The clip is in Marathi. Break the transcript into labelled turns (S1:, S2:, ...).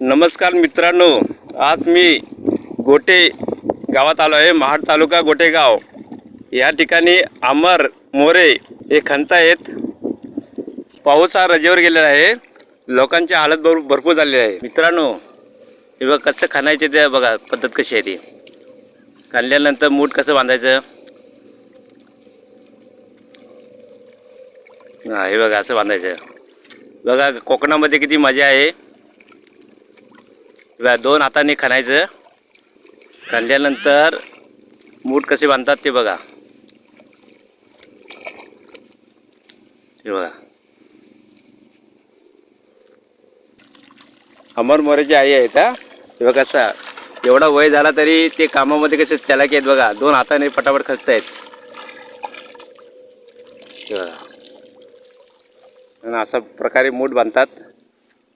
S1: नमस्कार मित्रांनो, आज मी गोटे गावात आलो आहे. महाड तालुका गोटेगाव या ठिकाणी अमर मोरे हे खंत आहेत. पाऊस हा रजेवर गेलेला आहे. लोकांची हालत भरपूर झालेली आहे. मित्रांनो, हे बघा कसं खाणायचे ते बघा, पद्धत कशी आहे ती. खाल्ल्यानंतर मूठ कसं बांधायचं. हा, हे बघा असं बांधायचं. बघा कोकणामध्ये किती मजा आहे. दोन हाताने खाणायचं. खाल्ल्यानंतर मूठ कसे बांधतात ते बघा. हे बघा, अमर मोरेची आई आहेत. हा, हे बघा कसा एवढा वय झाला तरी ते कामामध्ये कसे चलाकी आहेत बघा. दोन हाताने पटापट खचतायत. हे बघा, अशा प्रकारे मूठ बांधतात.